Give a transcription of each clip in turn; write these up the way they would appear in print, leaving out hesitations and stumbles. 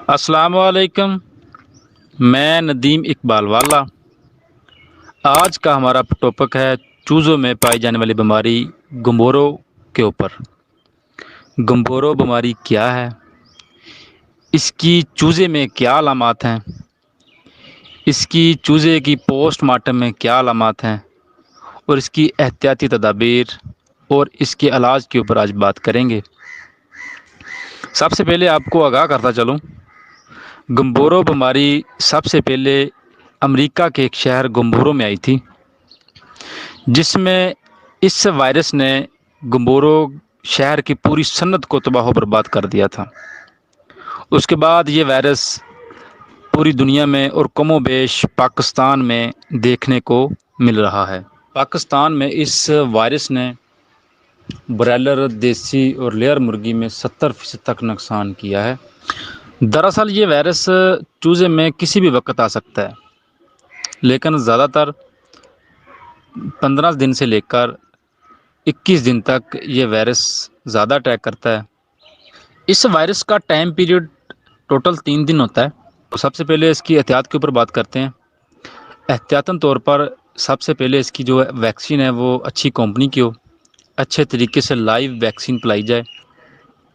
السلام علیکم، میں ندیم اقبال والا۔ آج کا ہمارا ٹاپک ہے چوزوں میں پائی جانے والی بیماری گمبورو کے اوپر۔ گمبورو بیماری کیا ہے، اس کی چوزے میں کیا علامات ہیں، اس کی چوزے کی پوسٹ مارٹم میں کیا علامات ہیں، اور اس کی احتیاطی تدابیر اور اس کے علاج کے اوپر آج بات کریں گے۔ سب سے پہلے آپ کو آگاہ کرتا چلوں، گمبورو بیماری سب سے پہلے امریکہ کے ایک شہر گمبورو میں آئی تھی، جس میں اس وائرس نے گمبورو شہر کی پوری صنعت کو تباہ و برباد کر دیا تھا۔ اس کے بعد یہ وائرس پوری دنیا میں اور کم و بیش پاکستان میں دیکھنے کو مل رہا ہے۔ پاکستان میں اس وائرس نے برائلر، دیسی اور لیئر مرغی میں 70% تک نقصان کیا ہے۔ دراصل یہ وائرس چوزے میں کسی بھی وقت آ سکتا ہے، لیکن زیادہ تر 15 دن سے لے کر 21 دن تک یہ وائرس زیادہ اٹیک کرتا ہے۔ اس وائرس کا ٹائم پیریڈ ٹوٹل 3 دن ہوتا ہے۔ تو سب سے پہلے اس کی احتیاط کے اوپر بات کرتے ہیں۔ احتیاطاً طور پر سب سے پہلے اس کی جو ویکسین ہے وہ اچھی کمپنی کی ہو، اچھے طریقے سے لائیو ویکسین پلائی جائے۔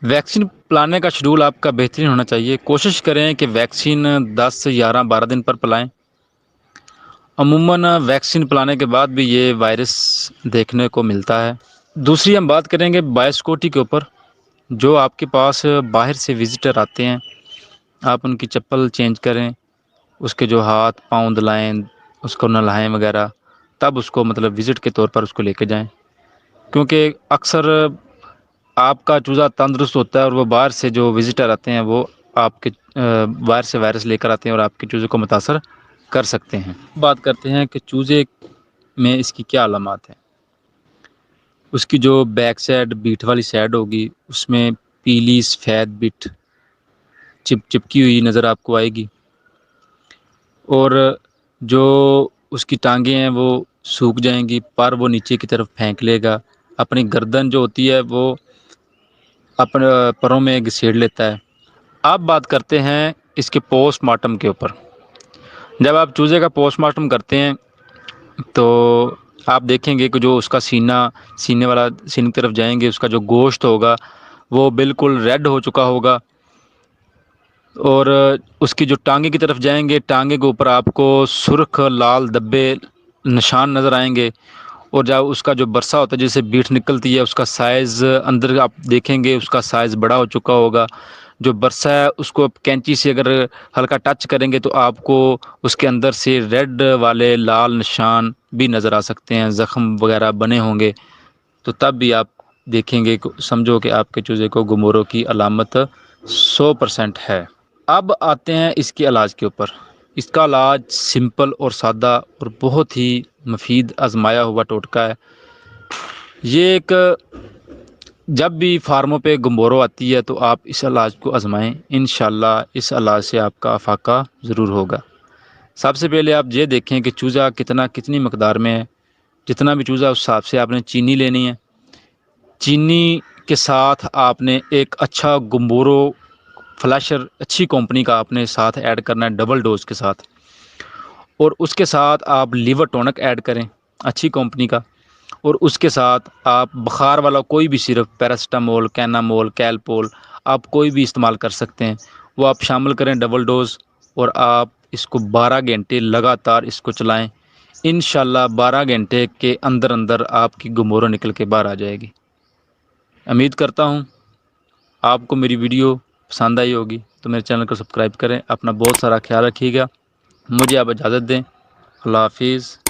ویکسین پلانے کا شیڈول آپ کا بہترین ہونا چاہیے۔ کوشش کریں کہ ویکسین 10 سے 12 دن پر پلائیں۔ عموماً ویکسین پلانے کے بعد بھی یہ وائرس دیکھنے کو ملتا ہے۔ دوسری ہم بات کریں گے بایوسیکورٹی کے اوپر۔ جو آپ کے پاس باہر سے وزٹر آتے ہیں، آپ ان کی چپل چینج کریں، اس کے جو ہاتھ پاؤں دلائیں، اس کو نہلائیں وغیرہ، تب اس کو وزٹ کے طور پر اس کو لے کے جائیں، کیونکہ اکثر آپ کا چوزا تندرست ہوتا ہے اور وہ باہر سے جو وزٹر آتے ہیں وہ آپ کے باہر سے وائرس لے کر آتے ہیں اور آپ کے چوزے کو متاثر کر سکتے ہیں۔ بات کرتے ہیں کہ چوزے میں اس کی کیا علامات ہیں۔ اس کی جو بیک سائڈ بیٹ والی سائڈ ہوگی، اس میں پیلی سفید بٹ چپکی ہوئی نظر آپ کو آئے گی، اور جو اس کی ٹانگیں ہیں وہ سوکھ جائیں گی، پر وہ نیچے کی طرف پھینک لے گا، اپنی گردن جو ہوتی ہے وہ اپنے پروں میں گھسیڑ لیتا ہے۔ اب بات کرتے ہیں اس کے پوسٹ مارٹم کے اوپر۔ جب آپ چوزے کا پوسٹ مارٹم کرتے ہیں تو آپ دیکھیں گے کہ جو اس کا سینے کی طرف جائیں گے، اس کا جو گوشت ہوگا وہ بالکل ریڈ ہو چکا ہوگا، اور اس کی جو ٹانگیں کی طرف جائیں گے، ٹانگیں کے اوپر آپ کو سرخ لال دبے نشان نظر آئیں گے، اور جب اس کا جو برسا ہوتا ہے جیسے بیٹ نکلتی ہے، اس کا سائز اندر آپ دیکھیں گے اس کا سائز بڑا ہو چکا ہوگا۔ جو برسا ہے اس کو کینچی سے اگر ہلکا ٹچ کریں گے تو آپ کو اس کے اندر سے ریڈ والے لال نشان بھی نظر آ سکتے ہیں، زخم وغیرہ بنے ہوں گے، تو تب بھی آپ دیکھیں گے، سمجھو کہ آپ کے چوزے کو گمبورو کی علامت 100% ہے۔ اب آتے ہیں اس کے علاج کے اوپر۔ اس کا علاج سمپل اور سادہ اور بہت ہی مفید آزمایا ہوا ٹوٹکا ہے۔ یہ جب بھی فارموں پہ گمبورو آتی ہے تو آپ اس علاج کو آزمائیں، انشاءاللہ اس علاج سے آپ کا افاقہ ضرور ہوگا۔ سب سے پہلے آپ یہ دیکھیں کہ چوزا کتنی مقدار میں ہے۔ جتنا بھی چوزا اس حساب سے آپ نے چینی لینی ہے۔ چینی کے ساتھ آپ نے ایک اچھا گمبورو فلیشر اچھی کمپنی کا آپ نے ساتھ ایڈ کرنا ہے، ڈبل ڈوز کے ساتھ، اور اس کے ساتھ آپ لیور ٹونک ایڈ کریں اچھی کمپنی کا، اور اس کے ساتھ آپ بخار والا کوئی بھی صرف پیراسٹامول، کینامول، کیلپول آپ کوئی بھی استعمال کر سکتے ہیں، وہ آپ شامل کریں ڈبل ڈوز، اور آپ اس کو 12 گھنٹے لگاتار اس کو چلائیں۔ انشاءاللہ 12 گھنٹے کے اندر آپ کی گمبورو نکل کے باہر آ جائے گی۔ امید کرتا ہوں آپ کو میری ویڈیو پسند آئی ہوگی، تو میرے چینل کو سبسکرائب کریں۔ اپنا بہت سارا خیال رکھیے گا۔ مجھے آپ اجازت دیں۔ اللہ حافظ۔